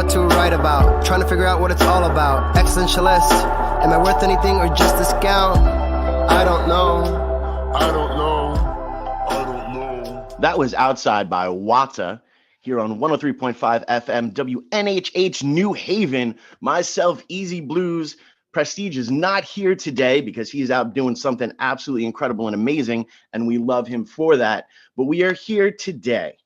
what to write about. Trying to figure out what it's all about. Existentialist. Am I worth anything or just a scout? I don't know. I don't know. I don't know. That was Outside by Wata here on 103.5 FM WNHH New Haven. Myself, Easy Blues. Prestige is not here today because he's out doing something absolutely incredible and amazing, and we love him for that. But we are here today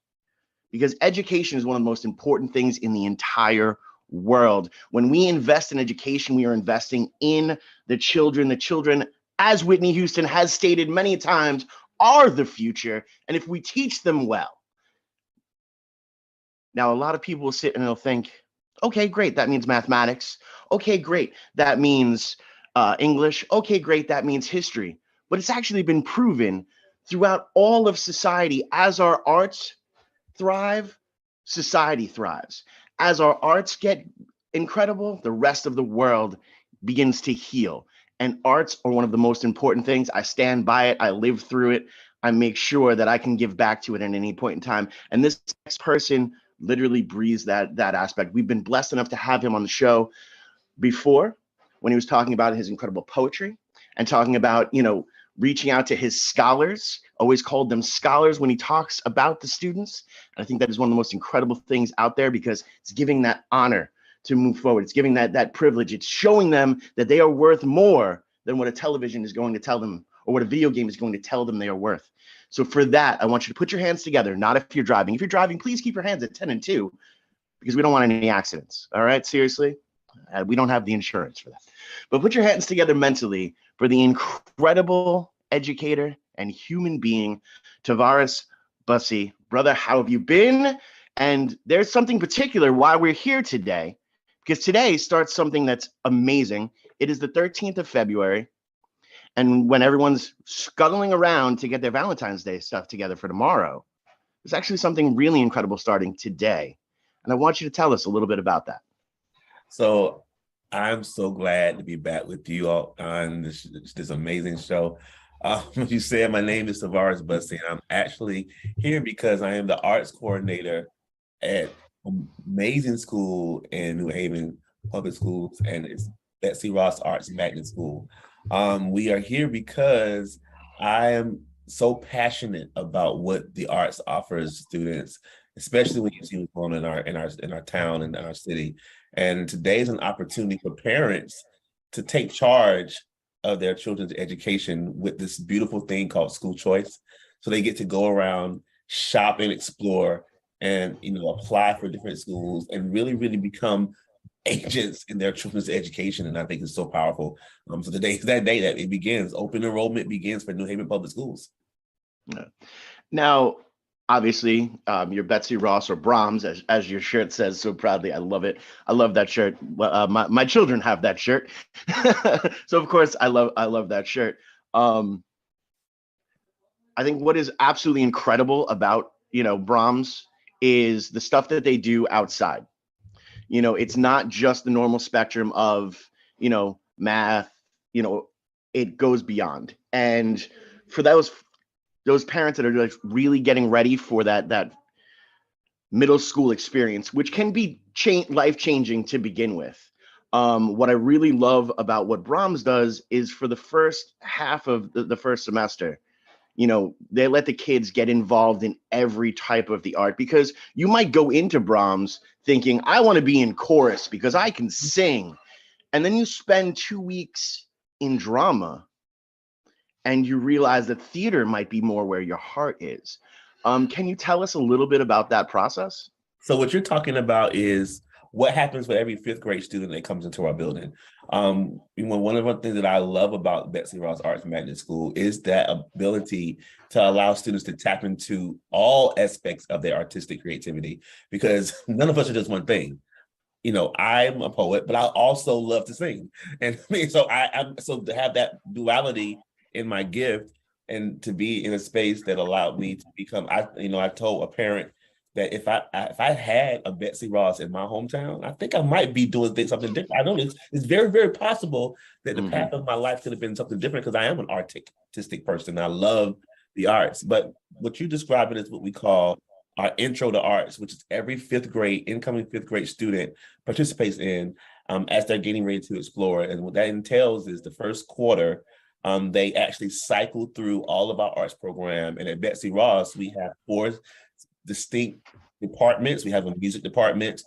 because education is one of the most important things in the entire world. When we invest in education, we are investing in the children. The children, as Whitney Houston has stated many times, are the future. And if we teach them well. Now, a lot of people will sit and they'll think, okay, great, that means mathematics. Okay, great, that means English. Okay, great, that means history. But it's actually been proven throughout all of society, as our arts thrive, society thrives. As our arts get incredible, the rest of the world begins to heal. And arts are one of the most important things. I stand by it. I live through it. I make sure that I can give back to it at any point in time. And this next person literally breathes that aspect. We've been blessed enough to have him on the show before when he was talking about his incredible poetry and talking about, reaching out to his scholars, always called them scholars when he talks about the students. And I think that is one of the most incredible things out there because it's giving that honor to move forward. It's giving that privilege. It's showing them that they are worth more than what a television is going to tell them or what a video game is going to tell them they are worth. So for that, I want you to put your hands together, not if you're driving. If you're driving, please keep your hands at 10 and 2 because we don't want any accidents. All right, seriously? We don't have the insurance for that. But put your hands together mentally for the incredible educator and human being, Tavares Bussey. Brother, how have you been? And there's something particular why we're here today, because today starts something that's amazing. It is the 13th of February. And when everyone's scuttling around to get their Valentine's Day stuff together for tomorrow, there's actually something really incredible starting today. And I want you to tell us a little bit about that. So I'm so glad to be back with you all on this amazing show. You said my name is Tavares Bussey, and I'm actually here because I am the arts coordinator at an amazing school in New Haven Public Schools, and it's Betsy Ross Arts Magnet School. We are here because I am so passionate about what the arts offers students, especially when you see what's going on in our town and our city. And today is an opportunity for parents to take charge of their children's education with this beautiful thing called school choice. So they get to go around, shop and explore and, apply for different schools and really, really become agents in their children's education. And I think it's so powerful. So today is that day that it begins. Open enrollment begins for New Haven Public Schools. Now, obviously, you're Betsy Ross or Brahms, as your shirt says so proudly. I love it. I love that shirt. My children have that shirt. So of course I love that shirt. I think what is absolutely incredible about, Brahms is the stuff that they do outside. It's not just the normal spectrum of, math, it goes beyond. And for those parents that are like really getting ready for that middle school experience, which can be life-changing to begin with. What I really love about what Brahms does is for the first half of the first semester, they let the kids get involved in every type of the art, because you might go into Brahms thinking, I want to be in chorus because I can sing. And then you spend 2 weeks in drama and you realize that theater might be more where your heart is. Can you tell us a little bit about that process? So what you're talking about is what happens for every fifth grade student that comes into our building. One of the things that I love about Betsy Ross Arts Magnet School is that ability to allow students to tap into all aspects of their artistic creativity, because none of us are just one thing. I'm a poet, but I also love to sing. And so so to have that duality in my gift and to be in a space that allowed me to become, I told a parent that if I had a Betsy Ross in my hometown, I think I might be doing something different. I know it's very, very possible that the path of my life could have been something different, because I am an artistic person. I love the arts. But what you're describing is what we call our intro to arts, which is every incoming fifth grade student participates in as they're getting ready to explore. And what that entails is the first quarter, they actually cycle through all of our arts program. And at Betsy Ross, we have 4 distinct departments. We have a music department,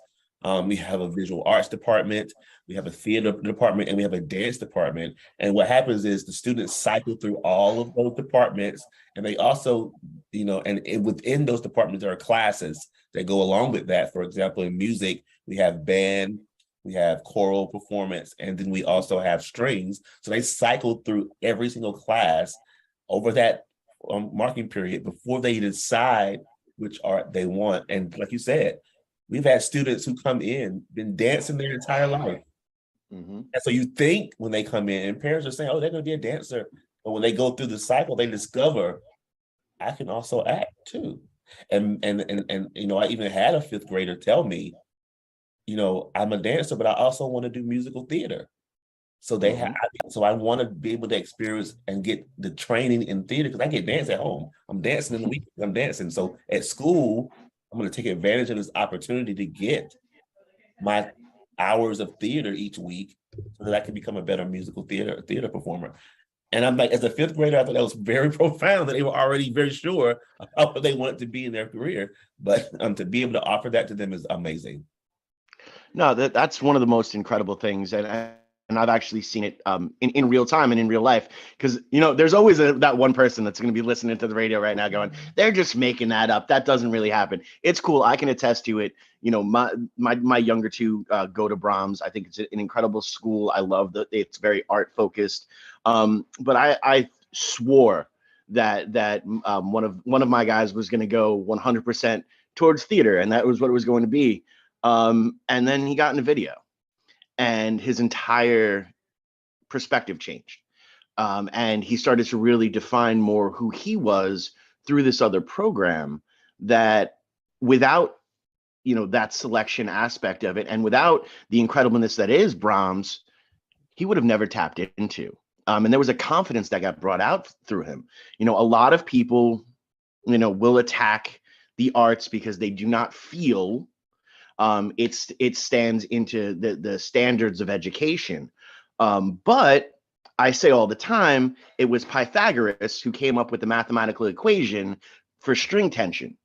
we have a visual arts department, we have a theater department, and we have a dance department. And what happens is the students cycle through all of those departments, and they also, and within those departments, there are classes that go along with that. For example, in music, we have band, we have choral performance, and then we also have strings. So they cycle through every single class over that marking period before they decide which art they want. And like you said, we've had students who come in, been dancing their entire life. Mm-hmm. And so you think when they come in, and parents are saying, oh, they're going to be a dancer. But when they go through the cycle, they discover, I can also act too. And I even had a 5th grader tell me, I'm a dancer, but I also want to do musical theater. So so I want to be able to experience and get the training in theater, because I get dance at home. I'm dancing in the week. I'm dancing. So at school, I'm going to take advantage of this opportunity to get my hours of theater each week so that I can become a better musical theater performer. And I'm like, as a 5th grader, I thought that was very profound, that they were already very sure of what they wanted to be in their career. But to be able to offer that to them is amazing. No, that's one of the most incredible things. And I've actually seen it in real time and in real life, because there's always that one person that's going to be listening to the radio right now going, they're just making that up. That doesn't really happen. It's cool. I can attest to it. My younger 2 go to Brahms. I think it's an incredible school. I love that it's very art focused. But I swore that one of my guys was going to go 100% towards theater, and that was what it was going to be. And then he got in a video, and his entire perspective changed. And he started to really define more who he was through this other program, that without, that selection aspect of it, and without the incredibleness that is Brahms, he would have never tapped into. And there was a confidence that got brought out through him. A lot of people, will attack the arts because they do not feel it stands into the standards of education. But I say all the time, it was Pythagoras who came up with the mathematical equation for string tension.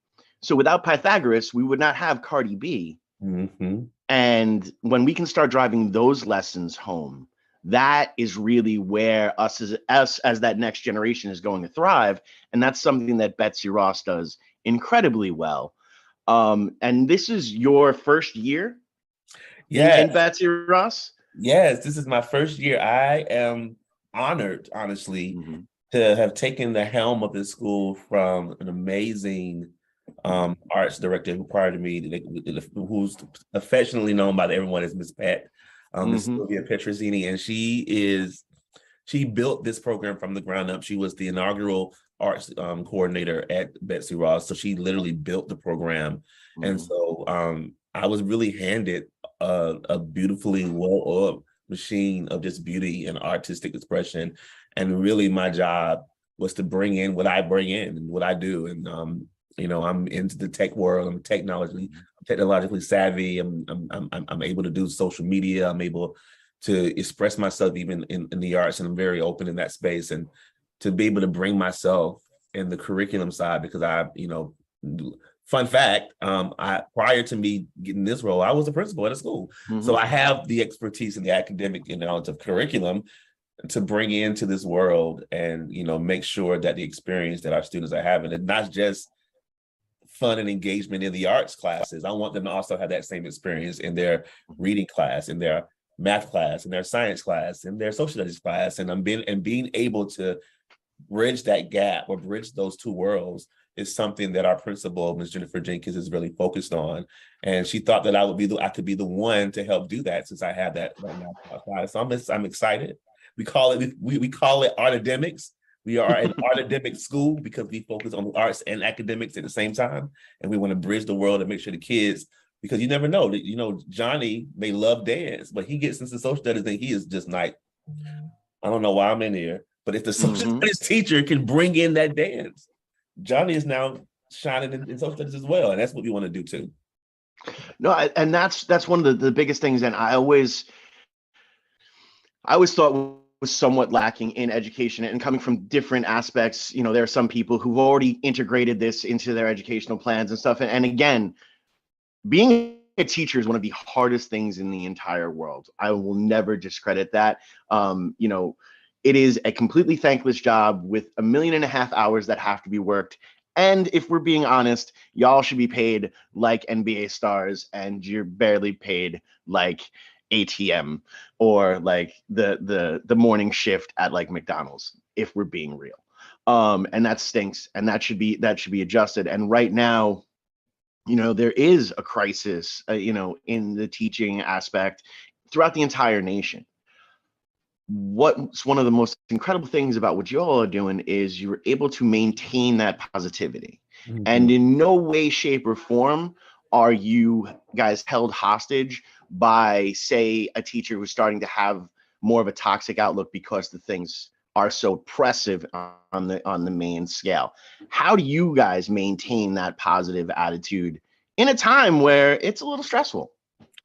So without Pythagoras, we would not have Cardi B. Mm-hmm. And when we can start driving those lessons home, that is really where us as that next generation is going to thrive. And that's something that Betsy Ross does incredibly well. And this is your first year in Betsy Ross? Yes, this is my first year. I am honored, honestly, to have taken the helm of this school from an amazing arts director who prior to me, who's affectionately known by everyone as Miss Pat, Miss Sylvia Petrozzini. And she built this program from the ground up. She was the inaugural arts coordinator at Betsy Ross. So she literally built the program. And so I was really handed a beautifully well-oiled machine of just beauty and artistic expression. And really my job was to bring in what I bring in and what I do. And, I'm into the tech world. I'm technologically savvy. I'm able to do social media. I'm able to express myself even in the arts, and I'm very open in that space. And to be able to bring myself in the curriculum side, because fun fact, prior to me getting this role, I was a principal at a school. So I have the expertise in the academic knowledge of curriculum to bring into this world and, make sure that the experience that our students are having, and not just fun and engagement in the arts classes. I want them to also have that same experience in their reading class, in their math class, in their science class, in their social studies class. And being able to bridge that gap or bridge those 2 worlds is something that our principal, Ms. Jennifer Jenkins, is really focused on. And she thought that I could be the one to help do that, since I have that right now. So I'm excited. We call it Artademics. We are an artademic school because we focus on the arts and academics at the same time. And we want to bridge the world and make sure the kids, because you never know, Johnny may love dance, but he gets into social studies and he is just like, I don't know why I'm in here. But if the social studies teacher can bring in that dance, Johnny is now shining in social studies as well. And that's what we want to do too. No, and that's one of the biggest things. And I always thought was somewhat lacking in education, and coming from different aspects. There are some people who've already integrated this into their educational plans and stuff. And again, being a teacher is one of the hardest things in the entire world. I will never discredit that. It is a completely thankless job with 1.5 million hours that have to be worked. And if we're being honest, y'all should be paid like NBA stars, and you're barely paid like ATM or like the morning shift at like McDonald's, if we're being real. And that stinks, and that should be adjusted. And right now, there is a crisis, in the teaching aspect throughout the entire nation. What's one of the most incredible things about what you all are doing is you're able to maintain that positivity. Mhm. And in no way, shape, or form are you guys held hostage by, say, a teacher who's starting to have more of a toxic outlook because the things are so oppressive on the main scale. How do you guys maintain that positive attitude in a time where it's a little stressful?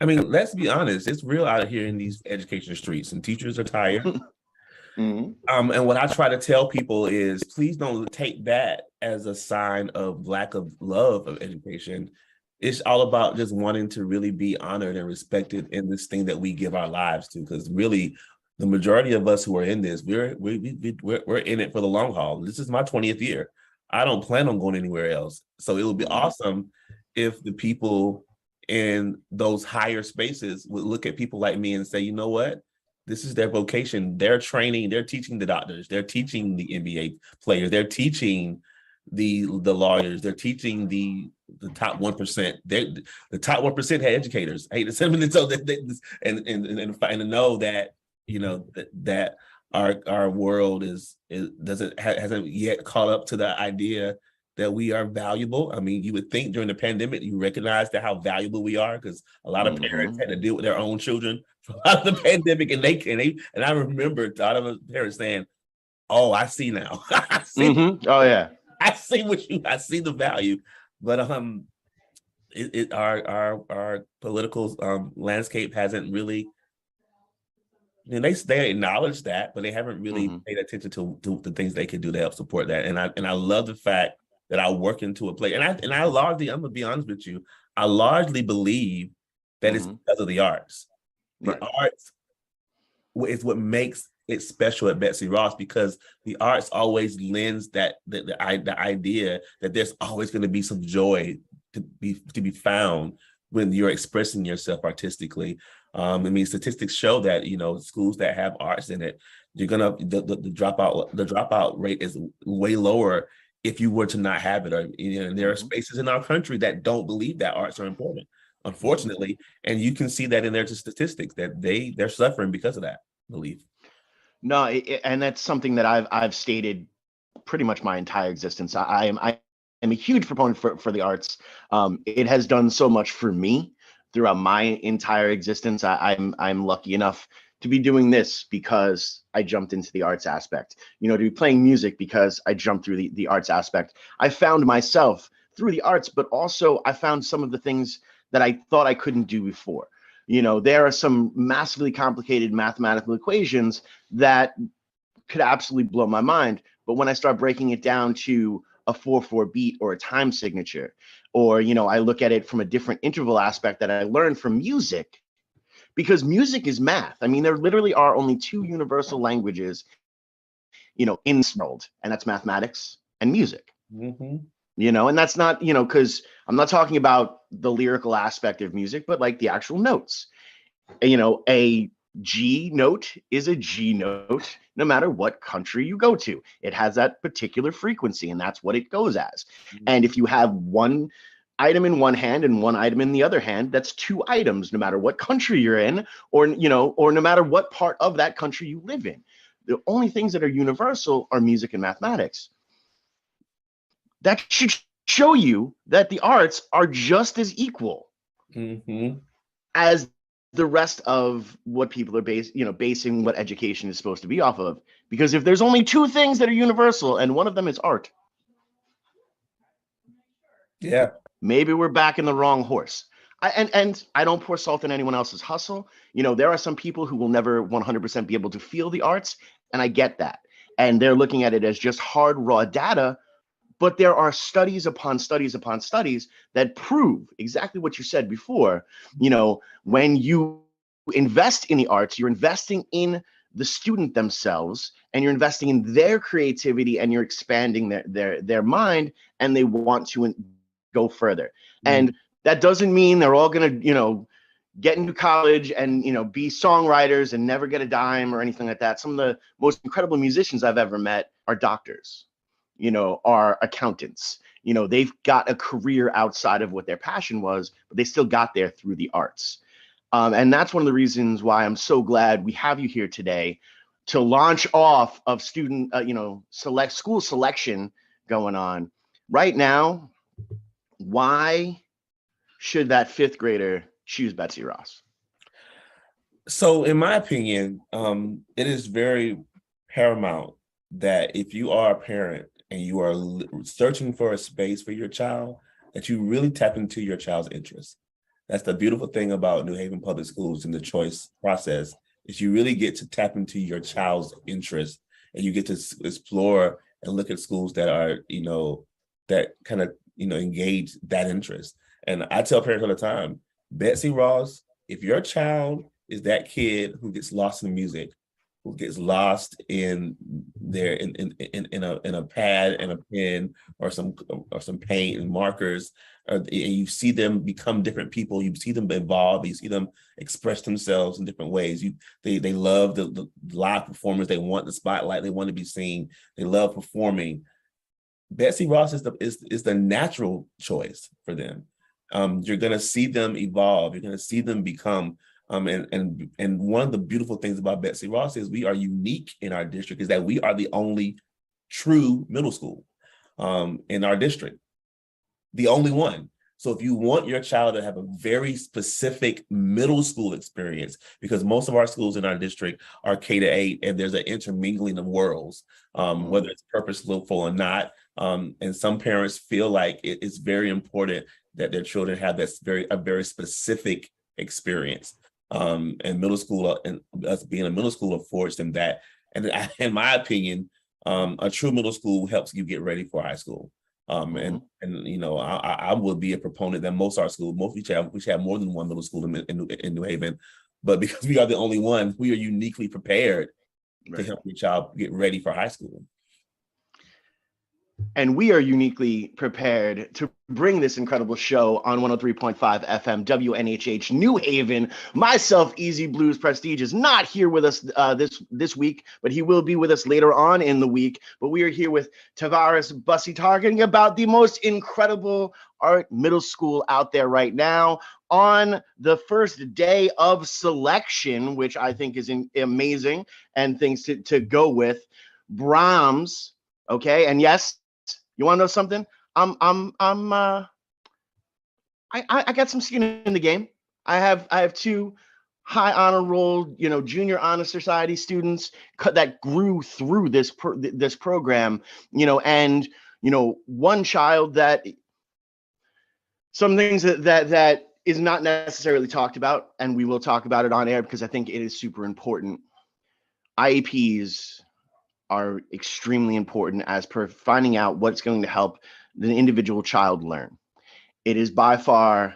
I mean, let's be honest, it's real out here in these education streets, and teachers are tired. Mm-hmm. And what I try to tell people is, please don't take that as a sign of lack of love of education. It's all about just wanting to really be honored and respected in this thing that we give our lives to. Because really, the majority of us who are in this, we're in it for the long haul. This is my 20th year. I don't plan on going anywhere else. So it would be awesome if the people in those higher spaces would look at people like me and say, you know what? This is their vocation. They're training, they're teaching the doctors, they're teaching the NBA players, they're teaching the lawyers, they're teaching the top 1%. The top 1% had educators. I hate to say it, so and to know that, that our world hasn't yet caught up to the idea that we are valuable. I mean, you would think during the pandemic, you recognize that how valuable we are, because a lot of parents had to deal with their own children throughout the pandemic, and I remember a lot of parents saying, "Oh, I see now. I see. Mm-hmm. Oh yeah, I see see the value." But our political landscape hasn't really. They acknowledge that, but they haven't really paid attention to the things they could do to help support that. And I love the fact that I work into a place, and I largely, I'm gonna be honest with you, I largely believe that it's because of the arts. The arts is what makes it special at Betsy Ross, because the arts always lends that the idea that there's always going to be some joy to be found when you're expressing yourself artistically. I mean, statistics show that schools that have arts in it, the dropout rate is way lower if you were to not have it. And there are spaces in our country that don't believe that arts are important, unfortunately, and you can see that in their statistics that they're suffering because of that belief. No, and that's something that I've stated pretty much my entire existence. I am a huge proponent for the arts. It has done so much for me throughout my entire existence. I'm lucky enough to be doing this because I jumped into the arts aspect, to be playing music because I jumped through the arts aspect. I found myself through the arts, but also I found some of the things that I thought I couldn't do before. There are some massively complicated mathematical equations that could absolutely blow my mind. But when I start breaking it down to a 4/4 beat or a time signature, or, I look at it from a different interval aspect that I learned from music, because music is math. I mean, there literally are only two universal languages, in this world, and that's mathematics and music. And that's not, because I'm not talking about the lyrical aspect of music, but like the actual notes. A G note is a G note, no matter what country you go to. It has that particular frequency, and that's what it goes as. And if you have one item in one hand and one item in the other hand, that's two items, no matter what country you're in, or no matter what part of that country you live in. The only things that are universal are music and mathematics. That should show you that the arts are just as equal as the rest of what people are basing what education is supposed to be off of. Because if there's only two things that are universal and one of them is art, Yeah. Maybe we're back in the wrong horse. And I don't pour salt in anyone else's hustle. There are some people who will never 100% be able to feel the arts, and I get that. And they're looking at it as just hard, raw data. But there are studies upon studies upon studies that prove exactly what you said before. When you invest in the arts, you're investing in the student themselves, and you're investing in their creativity, and you're expanding their mind, and they want to go further. And that doesn't mean they're all going to, get into college and, be songwriters and never get a dime or anything like that. Some of the most incredible musicians I've ever met are doctors, are accountants. They've got a career outside of what their passion was, but they still got there through the arts. And that's one of the reasons why I'm so glad we have you here today to launch off of student, school selection going on right now. Why should that fifth grader choose Betsy Ross? So in my opinion, it is very paramount that if you are a parent and you are searching for a space for your child, that you really tap into your child's interests. That's the beautiful thing about New Haven Public Schools and the choice process, is you really get to tap into your child's interests, and you get to explore and look at schools that are, that kind of, engage that interest. And I tell parents all the time, Betsy Ross, if your child is that kid who gets lost in music, who gets lost in their in a pad and a pen or some paint and markers, and you see them become different people, you see them evolve, you see them express themselves in different ways. They love the live performers, they want the spotlight, they want to be seen, they love performing. Betsy Ross is the natural choice for them. You're going to see them evolve. You're going to see them become. And one of the beautiful things about Betsy Ross is we are unique in our district, is that we are the only true middle school in our district, the only one. So if you want your child to have a very specific middle school experience, because most of our schools in our district are K-8, and there's an intermingling of worlds, whether it's purposeful or not. And some parents feel like it's very important that their children have a very specific experience. And middle school, and us being a middle school, affords them that. And in my opinion, a true middle school helps you get ready for high school. And I would be a proponent that most of our schools, we should have more than one middle school in New Haven, but because we are the only one, we are uniquely prepared to help your child get ready for high school. And we are uniquely prepared to bring this incredible show on 103.5 FM WNHH New Haven. Myself, Easy Blues Prestige, is not here with us this week, but he will be with us later on in the week. But we are here with Tavares Bussey, talking about the most incredible art middle school out there right now on the first day of selection, which I think is amazing, and things to go with. Brahms, okay, and yes, you want to know something? I got some skin in the game. I have two high honor roll, junior honor society students that grew through this program, and one child that some things that is not necessarily talked about, and we will talk about it on air because I think it is super important. IEPs are extremely important as per finding out what's going to help the individual child learn. It is by far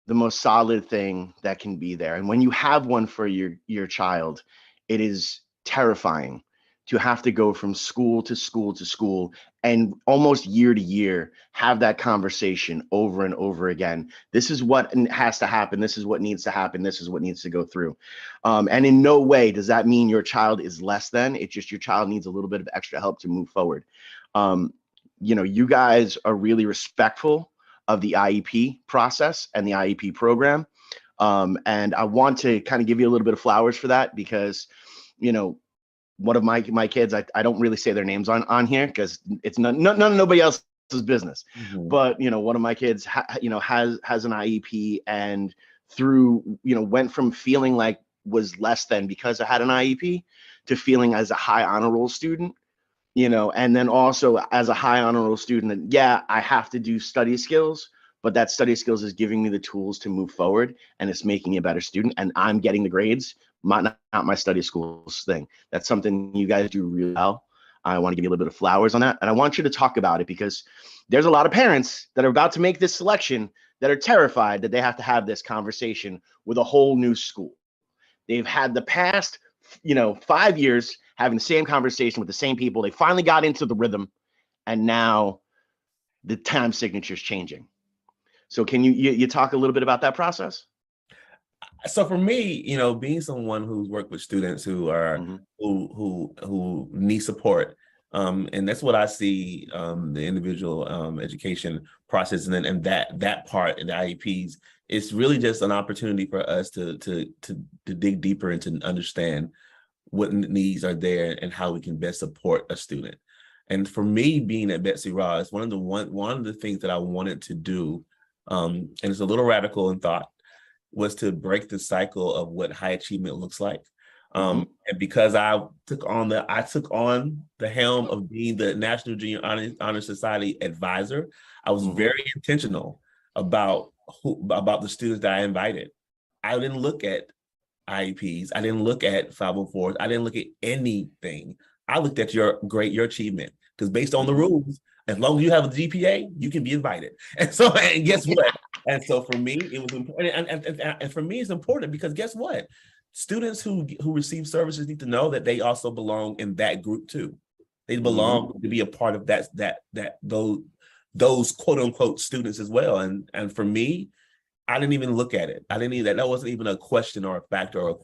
the most solid thing that can be there. And when you have one for your child, it is terrifying to have to go from school to school to school and almost year to year have that conversation over and over again. This is what has to happen. This is what needs to happen. This is what needs to go through. And in no way does that mean your child is less than. It's just your child needs a little bit of extra help to move forward. You guys are really respectful of the IEP process and the IEP program. And I want to kind of give you a little bit of flowers for that because, one of my kids, I don't really say their names on here because it's none of nobody else's business. Mm-hmm. But one of my kids has an IEP, and through went from feeling like was less than because I had an IEP to feeling as a high honor roll student. And then also as a high honor roll student, yeah, I have to do study skills, but that study skills is giving me the tools to move forward, and it's making me a better student, and I'm getting the grades, not my study schools thing. That's something you guys do really well. I want to give you a little bit of flowers on that, and I want you to talk about it because there's a lot of parents that are about to make this selection that are terrified that they have to have this conversation with a whole new school. They've had the past, 5 years having the same conversation with the same people. They finally got into the rhythm, and now the time signature is changing. So can you talk a little bit about that process? So for me, being someone who's worked with students who are Mm-hmm. who need support, and that's what I see, the individual education process, and that part in the IEPs, it's really just an opportunity for us to dig deeper and to understand what needs are there and how we can best support a student. And for me, being at Bussey Ross, one of the things that I wanted to do, and it's a little radical in thought, was to break the cycle of what high achievement looks like. And because I took on the helm of being the National Junior Honor Society advisor, I was very intentional about the students that I invited. I didn't look at IEPs. I didn't look at 504s. I didn't look at anything. I looked at your achievement, because based on the rules, as long as you have a GPA, you can be invited. And guess what? And so for me, it was important. And for me, it's important because guess what? Students who receive services need to know that they also belong in that group too. They belong to be a part of those quote unquote students as well. And for me, I didn't even look at it. That wasn't even a question or a factor or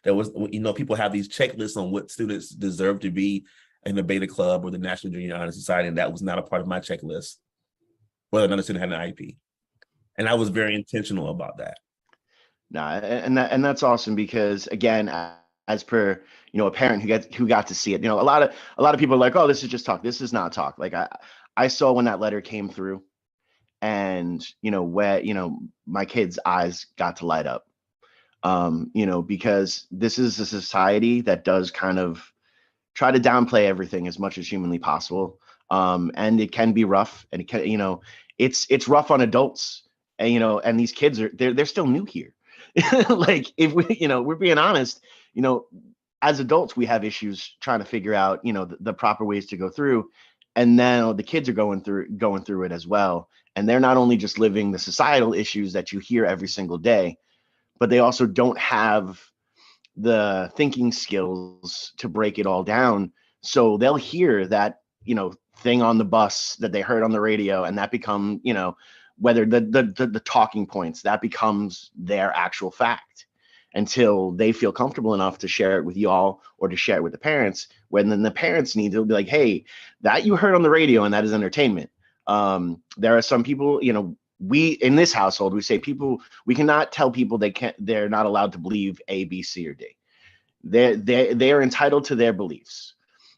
there was, people have these checklists on what students deserve to be in the Beta Club or the National Junior Honor Society, and that was not a part of my checklist, whether another student had an IEP. And I was very intentional about that. No, and that's awesome because again, as per a parent who got to see it, a lot of people are like, oh, this is just talk. This is not talk. Like I saw when that letter came through, and where my kids' eyes got to light up, because this is a society that does kind of try to downplay everything as much as humanly possible, and it can be rough, and it can it's rough on adults, and and these kids they're still new here. Like if we're being honest, as adults we have issues trying to figure out the proper ways to go through, and then the kids are going through it as well, and they're not only just living the societal issues that you hear every single day, but they also don't have the thinking skills to break it all down. So they'll hear that thing on the bus that they heard on the radio, and that become whether the talking points, that becomes their actual fact until they feel comfortable enough to share it with y'all or to share it with the parents, when then the parents need to be like, hey, that you heard on the radio and that is entertainment. There are some people, we in this household, we say we cannot tell people they're not allowed to believe A, B, C, or D. They are entitled to their beliefs.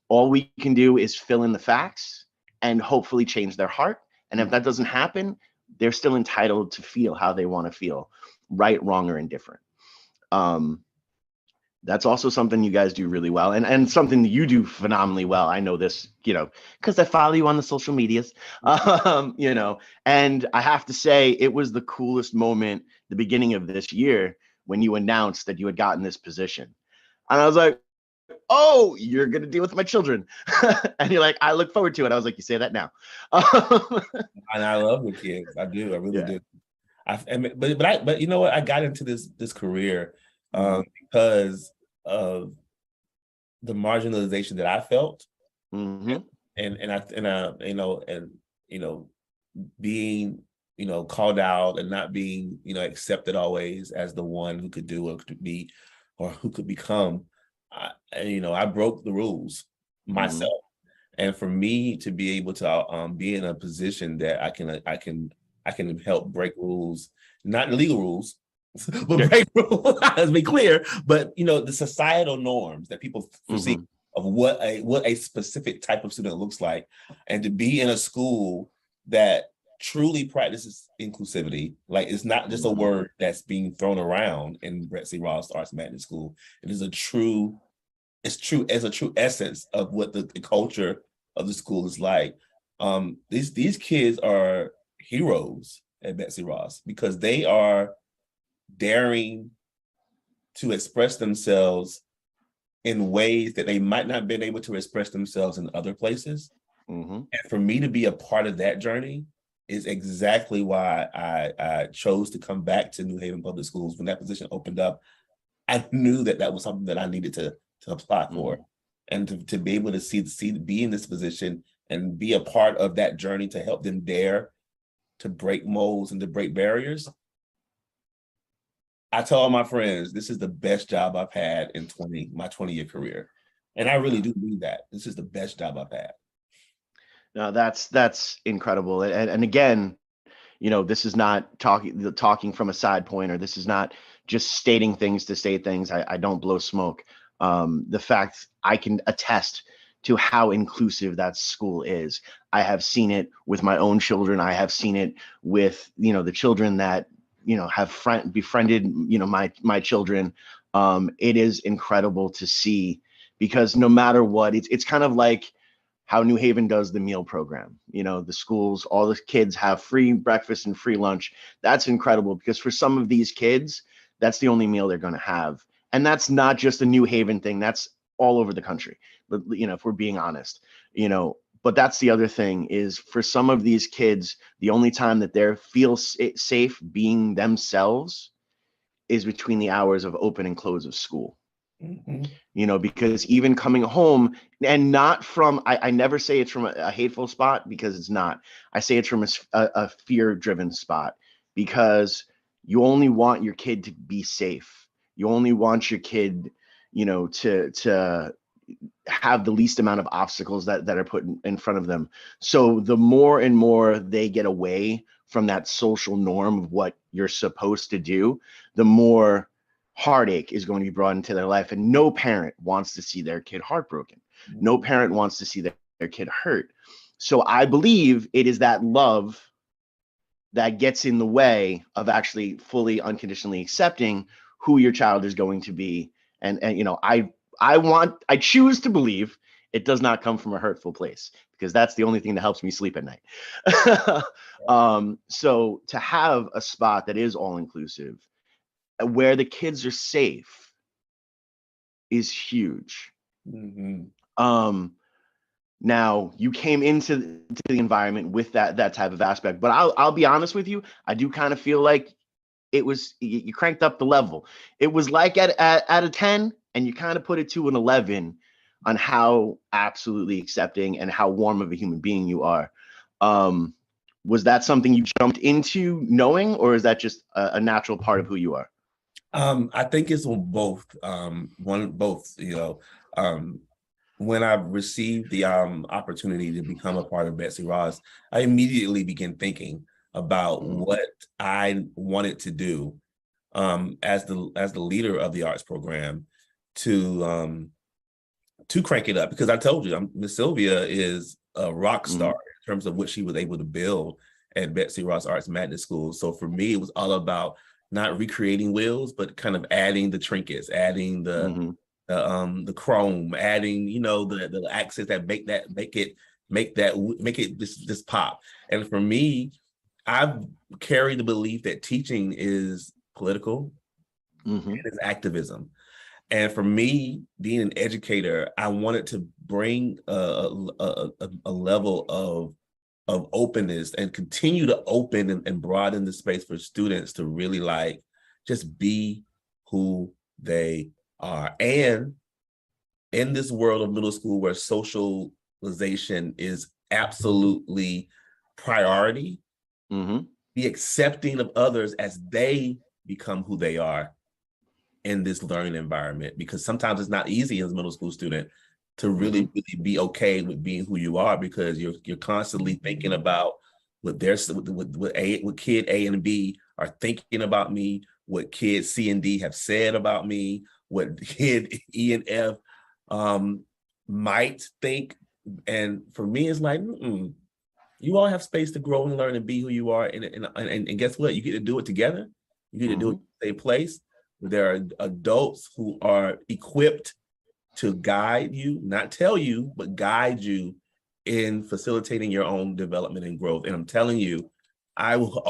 All we can do is fill in the facts and hopefully change their heart. And if that doesn't happen, they're still entitled to feel how they want to feel, right, wrong, or indifferent. That's also something you guys do really well, and something that you do phenomenally well. I know this, because I follow you on the social medias, and I have to say it was the coolest moment, the beginning of this year, when you announced that you had gotten this position. And I was like, oh, you're going to deal with my children. And you're like, I look forward to it. I was like, you say that now. And I love the kids. I do. I really do. But you know what? I got into this career because of the marginalization that I felt, and being called out and not being accepted always as the one who could do or could be or who could become. I broke the rules myself, and for me to be able to be in a position that I can help break rules, not legal rules, but break rules. Let's be clear. But the societal norms that people perceive of what a specific type of student looks like, and to be in a school that truly practices inclusivity. Like, it's not just a word that's being thrown around in Bussey Ross Arts Magnet School. It is a true it's true as a true essence of what the culture of the school is like. These kids are heroes at Betsy Ross because they are daring to express themselves in ways that they might not have been able to express themselves in other places. Mm-hmm. And for me to be a part of that journey is exactly why I chose to come back to New Haven Public Schools. When that position opened up, I knew that that was something that I needed to apply for, and to be able to be in this position and be a part of that journey to help them dare to break molds and to break barriers. I tell all my friends, this is the best job I've had in my 20-year career. And I really do mean that. This is the best job I've had. No, that's incredible. And again, this is not talking from a side point, or this is not just stating things to state things. I don't blow smoke. The fact I can attest to how inclusive that school is. I have seen it with my own children. I have seen it with, the children that, have befriended, my children. It is incredible to see, because no matter what, it's kind of like how New Haven does the meal program. The schools, all the kids have free breakfast and free lunch. That's incredible, because for some of these kids, that's the only meal they're going to have. And that's not just a New Haven thing. That's all over the country. But, if we're being honest, but that's the other thing, is for some of these kids, the only time that they feel safe being themselves is between the hours of open and close of school. Mm-hmm. Because even coming home, and not from, I never say it's from a hateful spot, because it's not. I say it's from a fear-driven spot, because you only want your kid to be safe. You only want your kid, to have the least amount of obstacles that are put in front of them. So the more and more they get away from that social norm of what you're supposed to do, the more heartache is going to be brought into their life. And no parent wants to see their kid heartbroken. No parent wants to see their kid hurt. So I believe it is that love that gets in the way of actually fully unconditionally accepting who your child is going to be. And I choose to believe it does not come from a hurtful place, because that's the only thing that helps me sleep at night. So to have a spot that is all inclusive, where the kids are safe, is huge. Mm-hmm. Now you came into the environment with that type of aspect, but I'll be honest with you, I do kind of feel like it was, you cranked up the level. It was like at a 10, and you kind of put it to an 11 on how absolutely accepting and how warm of a human being you are. Was that something you jumped into knowing, or is that just a natural part of who you are? I think it's on both. Both. When I received the opportunity to become a part of Betsy Ross, I immediately began thinking about what I wanted to do as the leader of the arts program to crank it up. Because I told you, Miss Sylvia is a rock star in terms of what she was able to build at Betsy Ross Arts Magnet School. So for me, it was all about not recreating wheels, but kind of adding the trinkets, adding the chrome, adding, the accents that make it just pop. And for me, I've carried the belief that teaching is political, and it's activism. And for me, being an educator, I wanted to bring a level of openness and continue to open and broaden the space for students to really just be who they are. And in this world of middle school where socialization is absolutely priority, be accepting of others as they become who they are in this learning environment, because sometimes it's not easy as a middle school student to really be okay with being who you are, because you're constantly thinking about what kid A and B are thinking about me, what kids C and D have said about me, what kid E and F might think. And for me, it's like, you all have space to grow and learn and be who you are. And guess what? You get to do it together. You get to do it in the same place. There are adults who are equipped to guide you, not tell you, but guide you in facilitating your own development and growth. And I'm telling you, I will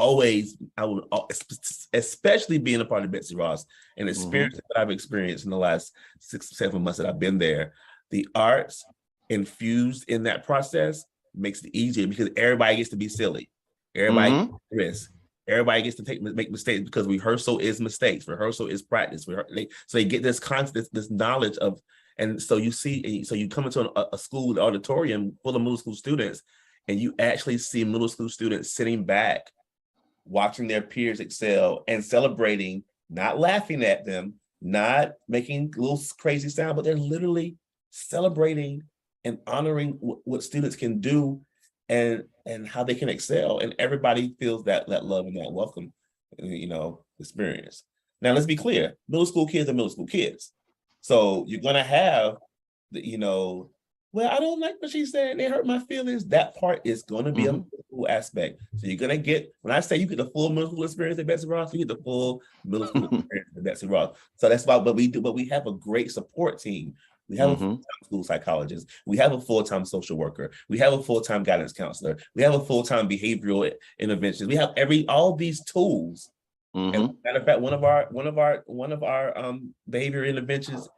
especially being a part of Betsy Ross and experience that I've experienced in the last 6-7 months that I've been there, the arts infused in that process makes it easier because everybody gets to be silly. Everybody gets to risk. Everybody gets to make mistakes because rehearsal is mistakes. Rehearsal is practice. So they get this this knowledge of, and so you come into a school auditorium full of middle school students, and you actually see middle school students sitting back, watching their peers excel and celebrating, not laughing at them, not making little crazy sound, but they're literally celebrating and honoring what students can do and how they can excel. And everybody feels that love and that welcome, experience. Now, let's be clear, middle school kids are middle school kids. So you're going to have well, I don't like what she said. They hurt my feelings. That part is going to be a middle school aspect. So you're going to get, when I say you get the full middle school experience at Betsy Ross, you get the full middle school experience at Betsy Ross. So that's why, but we have a great support team. We have a full-time school psychologist. We have a full-time social worker. We have a full-time guidance counselor. We have a full-time behavioral intervention. We have all these tools. And matter of fact, one of our behavior interventions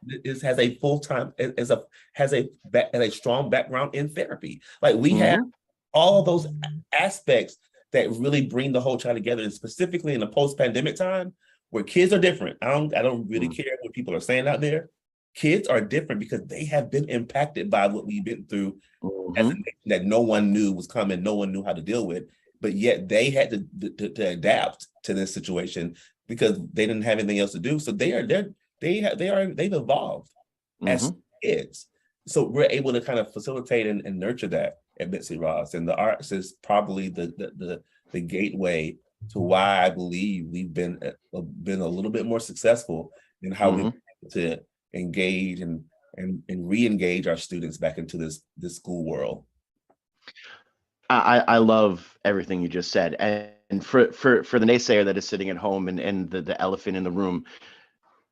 has a full-time has a strong background in therapy. Like we have all of those aspects that really bring the whole child together, and specifically in the post-pandemic time where kids are different. I don't really care what people are saying out there. Kids are different because they have been impacted by what we've been through as a nation that no one knew was coming, no one knew how to deal with. But yet they had to adapt to this situation because they didn't have anything else to do. So they've evolved as kids. So we're able to kind of facilitate and nurture that at Betsy Ross. And the arts is probably the gateway to why I believe we've been a little bit more successful in how we've been able to engage and re-engage our students back into this school world. I love everything you just said. And for the naysayer that is sitting at home and the elephant in the room,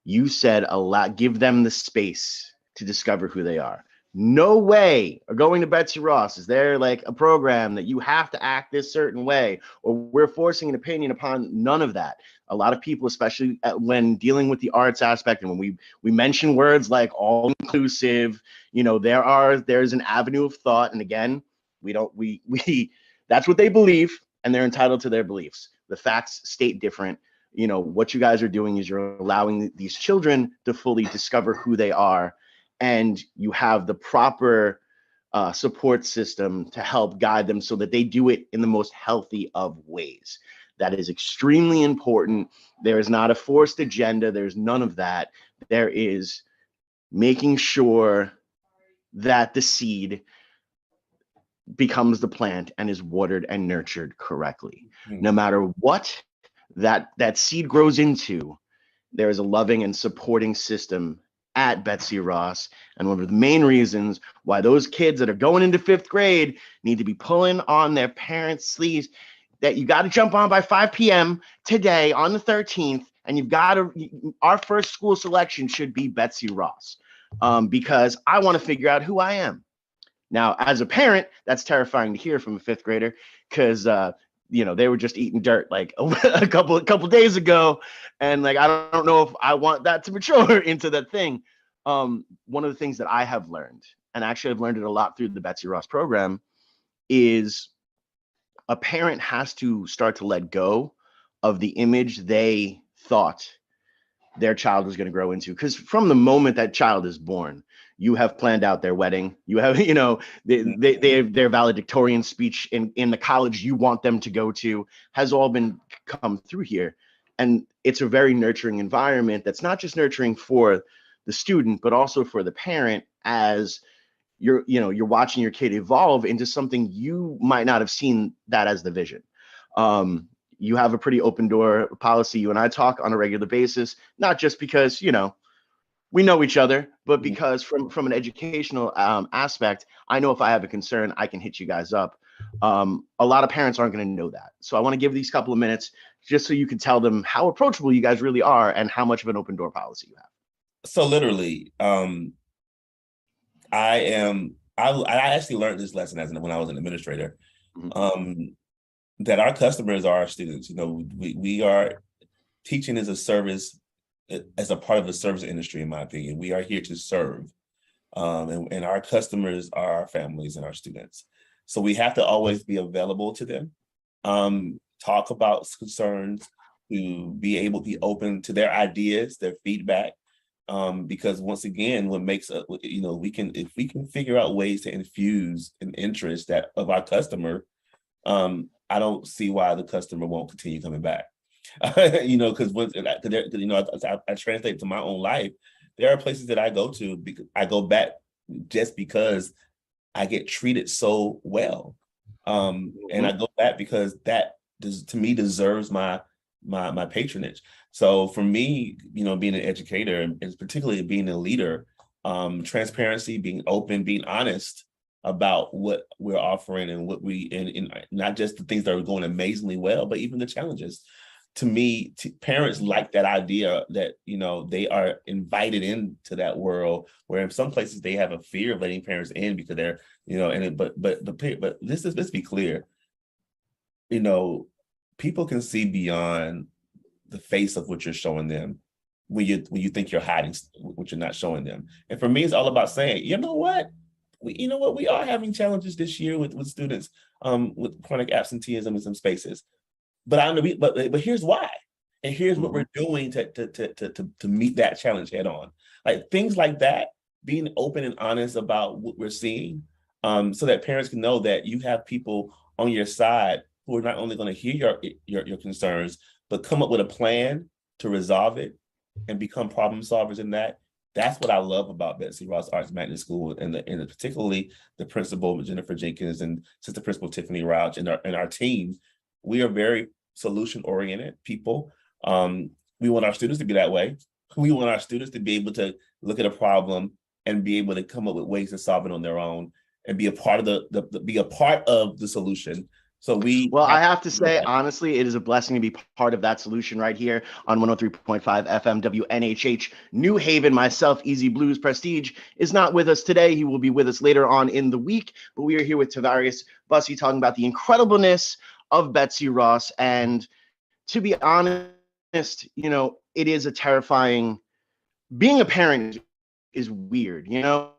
you said a lot. Give them the space to discover who they are. No way are going to Betsy Ross. Is there like a program that you have to act this certain way, or we're forcing an opinion upon? None of that. A lot of people, especially when dealing with the arts aspect, and when we mention words like all inclusive, there's an avenue of thought. And again, we that's what they believe, and they're entitled to their beliefs. The facts state different. What you guys are doing is you're allowing these children to fully discover who they are, and you have the proper support system to help guide them so that they do it in the most healthy of ways. That is extremely important. There is not a forced agenda. There's none of that. There is making sure that the seed becomes the plant and is watered and nurtured correctly. No matter what that seed grows into, there is a loving and supporting system at Betsy Ross. And one of the main reasons why those kids that are going into 5th grade need to be pulling on their parents' sleeves, that you got to jump on by 5 p.m. today on the 13th, and our first school selection should be Betsy Ross, because I want to figure out who I am. Now, as a parent, that's terrifying to hear from a 5th grader, because they were just eating dirt like a couple days ago, and like I don't know if I want that to mature into that thing. One of the things that I have learned, and actually I've learned it a lot through the Betsy Ross program, is a parent has to start to let go of the image they thought their child was going to grow into. Because from the moment that child is born, you have planned out their wedding. You have, their valedictorian speech in the college you want them to go to has all been come through here. And it's a very nurturing environment that's not just nurturing for the student, but also for the parent, as you're watching your kid evolve into something you might not have seen that as the vision. You have a pretty open door policy. You and I talk on a regular basis, not just because, we know each other, but because from an educational aspect, I know if I have a concern, I can hit you guys up. A lot of parents aren't going to know that. So I want to give these couple of minutes just so you can tell them how approachable you guys really are and how much of an open door policy you have. So literally, I actually learned this lesson when I was an administrator. That our customers are our students. You know, we are teaching as a service, as a part of the service industry, in my opinion. We are here to serve. And our customers are our families and our students. So we have to always be available to them, talk about concerns, to be able to be open to their ideas, their feedback. Because once again, what makes if we can figure out ways to infuse an interest that of our customer, I don't see why the customer won't continue coming back. Because I translate to my own life. There are places that I go to because I go back just because I get treated so well, and I go back because that to me deserves my patronage. So for me, being an educator and particularly being a leader, transparency, being open, being honest about what we're offering and what and not just the things that are going amazingly well, but even the challenges. To me, parents like that idea that, they are invited into that world, where in some places they have a fear of letting parents in because they're, but let's be clear, people can see beyond the face of what you're showing them when you think you're hiding what you're not showing them. And for me, it's all about saying, we are having challenges this year with students with chronic absenteeism in some spaces. But I know, but here's why, and here's what we're doing to meet that challenge head on. Like things like that, being open and honest about what we're seeing, so that parents can know that you have people on your side who are not only going to hear your concerns, but come up with a plan to resolve it and become problem solvers in that. That's what I love about Betsy Ross Arts Magnet School, and particularly the principal Jennifer Jenkins and assistant principal Tiffany Rauch and our team. We are very solution-oriented people. We want our students to be that way. We want our students to be able to look at a problem and be able to come up with ways to solve it on their own and be a part of the solution. So I have to say, honestly, it is a blessing to be part of that solution right here on 103.5 FM WNHH New Haven. Myself, Easy Blues Prestige, is not with us today. He will be with us later on in the week. But we are here with Tavarius Bussey talking about the incredibleness of Betsy Ross. And to be honest, it is a terrifying, being a parent is weird, you're not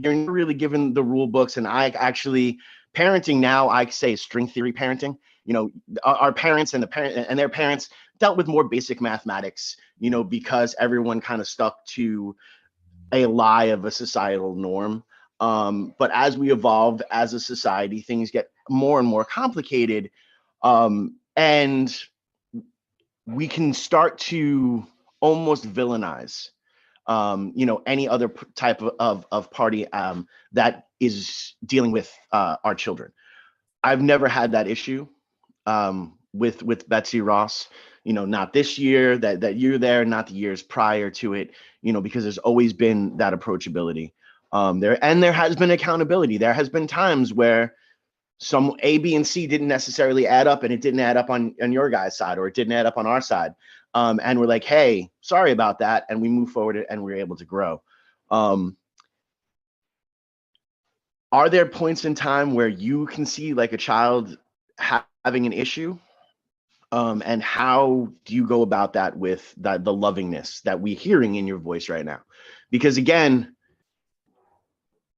really given the rule books. And I actually, parenting now, I say is string theory parenting. Our parents and their parents dealt with more basic mathematics, because everyone kind of stuck to a lie of a societal norm. But as we evolve as a society, things get more and more complicated. And we can start to almost villainize, any other type of party that is dealing with our children. I've never had that issue with Betsy Ross, not this year that you're there, not the years prior to it, because there's always been that approachability. There has been accountability. There has been times where some A, B, and C didn't necessarily add up, and it didn't add up on your guys' side, or it didn't add up on our side. And we're like, hey, sorry about that. And we move forward and we're able to grow. Are there points in time where you can see like a child having an issue? And how do you go about that with the lovingness that we're hearing in your voice right now? Because again,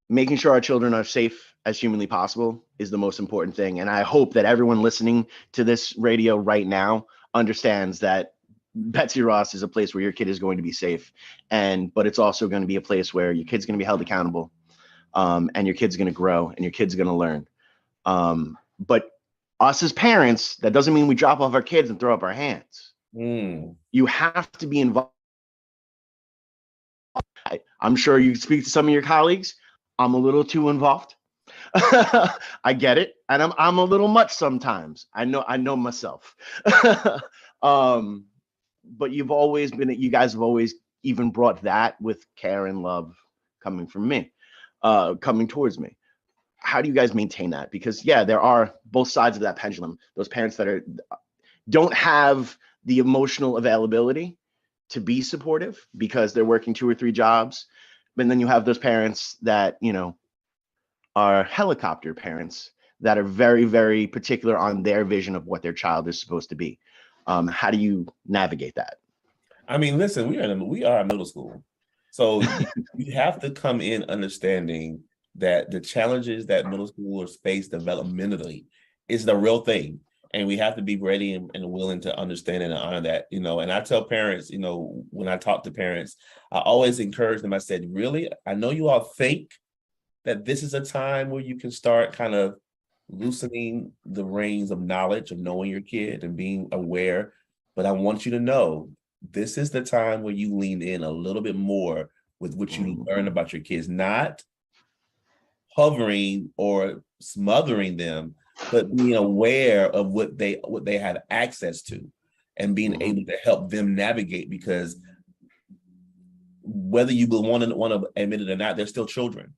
making sure our children are safe as humanly possible is the most important thing. And I hope that everyone listening to this radio right now understands that Betsy Ross is a place where your kid is going to be safe. But it's also going to be a place where your kid's going to be held accountable, and your kid's going to grow and your kid's going to learn. But us as parents, that doesn't mean we drop off our kids and throw up our hands. You have to be involved. I'm sure you speak to some of your colleagues. I'm a little too involved. I get it. And I'm a little much sometimes. I know myself. But you guys have always even brought that with care and love coming from me, coming towards me. How do you guys maintain that? Because there are both sides of that pendulum. Those parents that don't have the emotional availability to be supportive because they're working 2 or 3 jobs, and then you have those parents that, you know, are helicopter parents that are very, very particular on their vision of what their child is supposed to be. How do you navigate that? I mean, listen, we are a middle school, so you have to come in understanding that the challenges that middle schoolers face developmentally is the real thing, and we have to be ready and willing to understand and honor that. You know, and I tell parents, you know, when I talk to parents, I always encourage them. I said, really, I know you all think that this is a time where you can start kind of loosening the reins of knowledge of knowing your kid and being aware. But I want you to know this is the time where you lean in a little bit more with what you learn about your kids, not hovering or smothering them, but being aware of what they have access to and being able to help them navigate, because whether you will want to admit it or not, they're still children.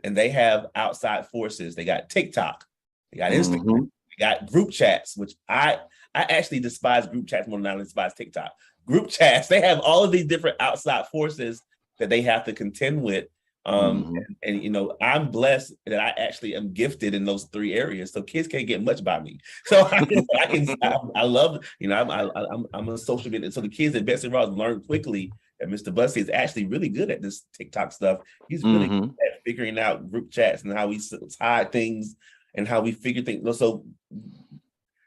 And they have outside forces. They got TikTok, they got Instagram, they got group chats, which I actually despise group chats more than I despise TikTok. Group chats, they have all of these different outside forces that they have to contend with. And you know, I'm blessed that I actually am gifted in those three areas, so kids can't get much by me. So I love, you know, I'm a social media, so the kids at Betsy Ross learn quickly. And Mr. Bussey is actually really good at this TikTok stuff. He's really good at figuring out group chats and how we hide things and how we figure things. So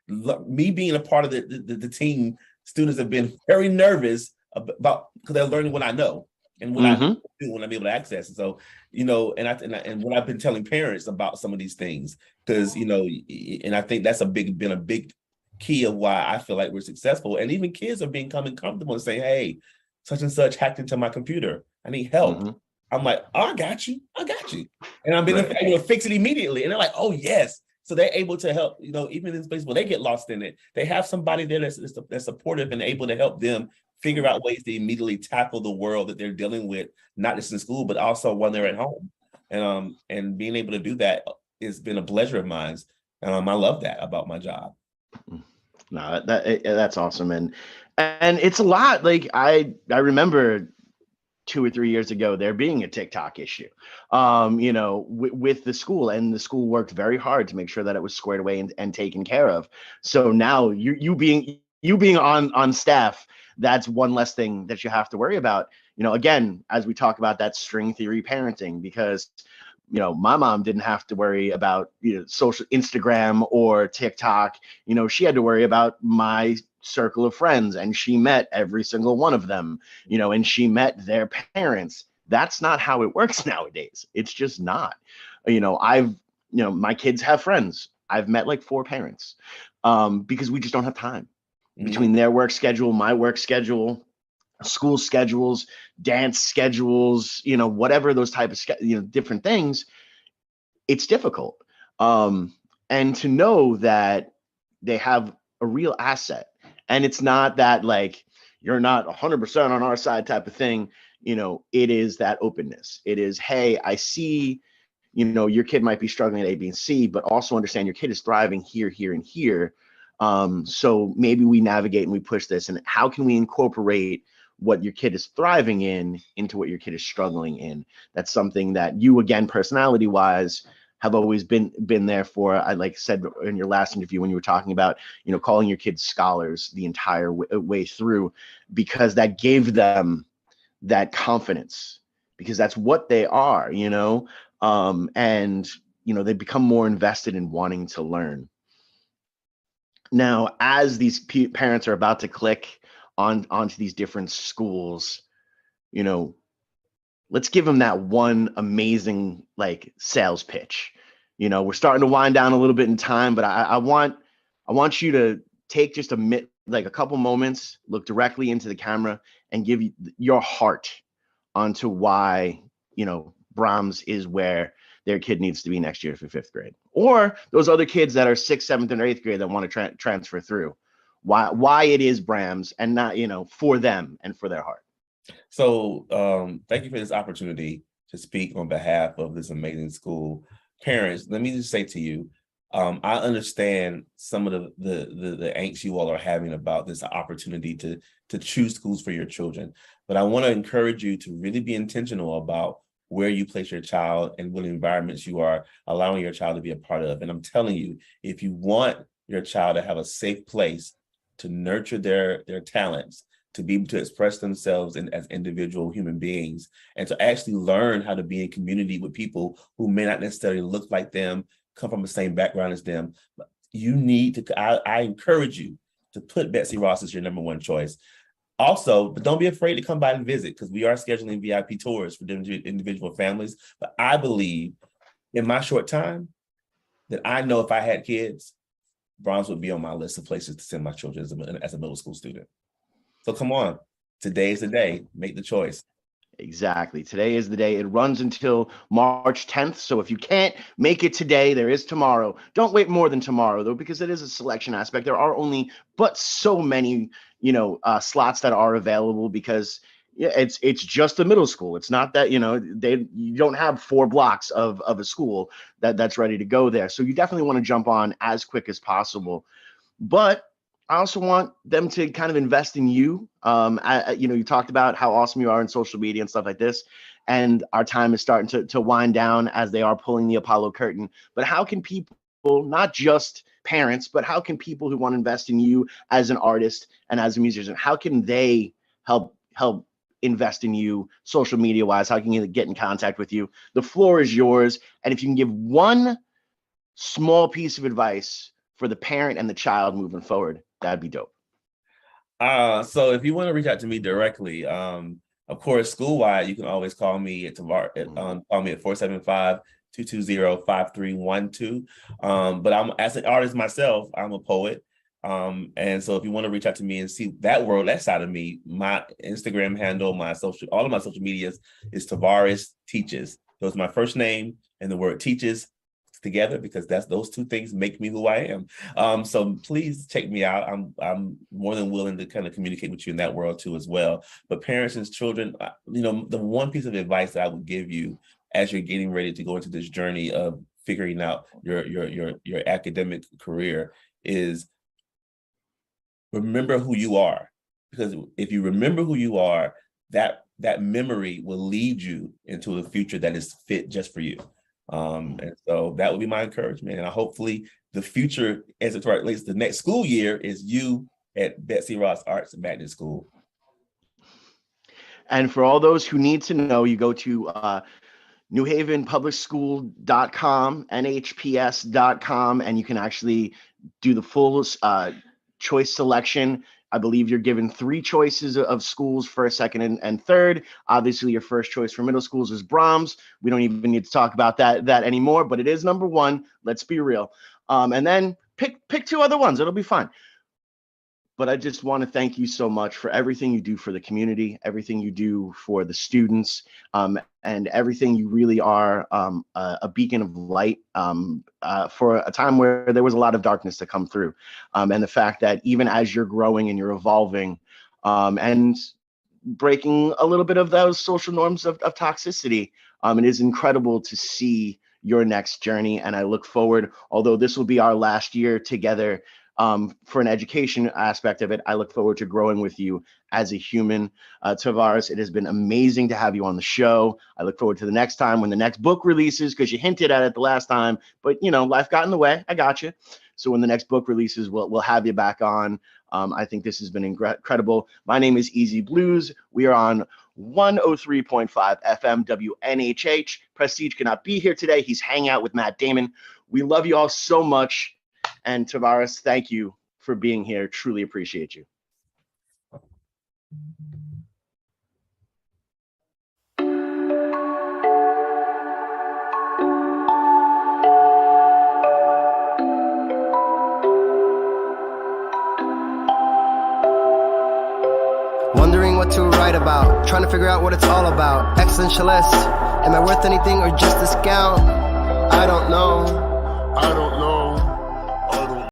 me being a part of the team, students have been very nervous about, because they're learning what I know and what I do when I'm able to access it. So, you know, and what I've been telling parents about some of these things, because, you know, and I think that's been a big key of why I feel like we're successful. And even kids are becoming comfortable and saying, hey, such and such hacked into my computer, I need help. I'm like, oh, I got you. And I'm able to fix it immediately. And they're like, oh, yes. So they're able to help, you know, even in space where they get lost in it, they have somebody there that's supportive and able to help them figure out ways to immediately tackle the world that they're dealing with, not just in school, but also when they're at home. And being able to do that has been a pleasure of mine. I love that about my job. No, that's awesome. And it's a lot. Like I remember 2 or 3 years ago there being a TikTok issue, you know, with the school, and the school worked very hard to make sure that it was squared away and taken care of. So now you being on staff, that's one less thing that you have to worry about. You know, again, as we talk about that string theory parenting, because you know, my mom didn't have to worry about, you know, social Instagram or TikTok. You know, she had to worry about my circle of friends, and she met every single one of them, you know, and she met their parents. That's not how it works nowadays. It's just not. You know, my kids have friends. I've met like 4 parents, because we just don't have time between their work schedule, my work schedule, school schedules, dance schedules, you know, whatever those type of different things. It's difficult. And to know that they have a real asset, and it's not that like you're not 100% on our side type of thing. You know, it is that openness. It is, hey, I see, you know, your kid might be struggling at A, B, and C, but also understand your kid is thriving here, here, and here. So maybe we navigate and we push this, and how can we incorporate what your kid is thriving in into what your kid is struggling in? That's something that you, again, personality wise, have always been there for. I like said in your last interview when you were talking about, you know, calling your kids scholars the entire way through, because that gave them that confidence, because that's what they are, you know. And you know, they become more invested in wanting to learn. Now, as these parents are about to click onto these different schools, you know, let's give them that one amazing like sales pitch. You know, we're starting to wind down a little bit in time, but I want you to take just a couple moments, look directly into the camera, and give your heart onto why, you know, Brahms is where their kid needs to be next year for 5th grade, or those other kids that are 6th, 7th, and 8th grade that want to transfer through. Why it is Brahms, and not, you know, for them and for their heart. So thank you for this opportunity to speak on behalf of this amazing school. Parents, let me just say to you, I understand some of the angst you all are having about this opportunity to choose schools for your children, but I want to encourage you to really be intentional about where you place your child and what environments you are allowing your child to be a part of. And I'm telling you, if you want your child to have a safe place to nurture their talents, to be able to express themselves as individual human beings, and to actually learn how to be in community with people who may not necessarily look like them, come from the same background as them, you need to, I encourage you to put Betsy Ross as your number one choice. Also, but don't be afraid to come by and visit, because we are scheduling VIP tours for individual families. But I believe in my short time that I know if I had kids, Brahms would be on my list of places to send my children as a middle school student. So come on, today is the day, make the choice. Exactly. Today is the day. It runs until March 10th. So if you can't make it today, there is tomorrow. Don't wait more than tomorrow, though, because it is a selection aspect. There are only but so many, slots that are available, because it's just a middle school. It's not that, you don't have 4 blocks of a school that's ready to go there. So you definitely want to jump on as quick as possible. But I also want them to kind of invest in you. You talked about how awesome you are in social media and stuff like this, and our time is starting to wind down as they are pulling the Apollo curtain. But how can people, not just parents, but how can people who want to invest in you as an artist and as a musician, how can they help invest in you social media wise? How can you get in contact with you? The floor is yours. And if you can give one small piece of advice for the parent and the child moving forward, that'd be dope. So if you want to reach out to me directly, of course, school-wide, you can always call me at call me at 475-220-5312. But I'm, as an artist myself, I'm a poet. And so if you want to reach out to me and see that side of me, my Instagram handle, all of my social medias is Tavares Teaches. So it's my first name and the word teaches together, because those two things make me who I am. So please check me out. I'm more than willing to kind of communicate with you in that world too as well. But parents and children, the one piece of advice that I would give you as you're getting ready to go into this journey of figuring out your academic career is remember who you are. Because if you remember who you are, that memory will lead you into a future that is fit just for you. And so that would be my encouragement. And hopefully the future, as it relates to the next school year, is you at Betsy Ross Arts and Magnet School. And for all those who need to know, you go to newhavenpublicschool.com, nhps.com, and you can actually do the full choice selection. I believe you're given 3 choices of schools, first, second, and third. Obviously, your first choice for middle schools is Brahms. We don't even need to talk about that anymore, but it is number 1. Let's be real. And then pick 2 other ones. It'll be fine. But I just want to thank you so much for everything you do for the community, everything you do for the students, and everything. You really are a beacon of light for a time where there was a lot of darkness to come through. And the fact that even as you're growing and you're evolving and breaking a little bit of those social norms of toxicity, it is incredible to see your next journey. And I look forward, although this will be our last year together, for an education aspect of it, I look forward to growing with you as a human. Tavares, it has been amazing to have you on the show. I look forward to the next time when the next book releases, because you hinted at it the last time, but life got in the way. I got you. So when the next book releases, we'll have you back on. I think this has been incredible. My name is Easy Blues. We are on 103.5 FM WNHH. Prestige cannot be here today. He's hanging out with Matt Damon. We love you all so much. And Tavares, thank you for being here. Truly appreciate you. Wondering what to write about, trying to figure out what it's all about. Existentialist, am I worth anything or just a scout? I don't know.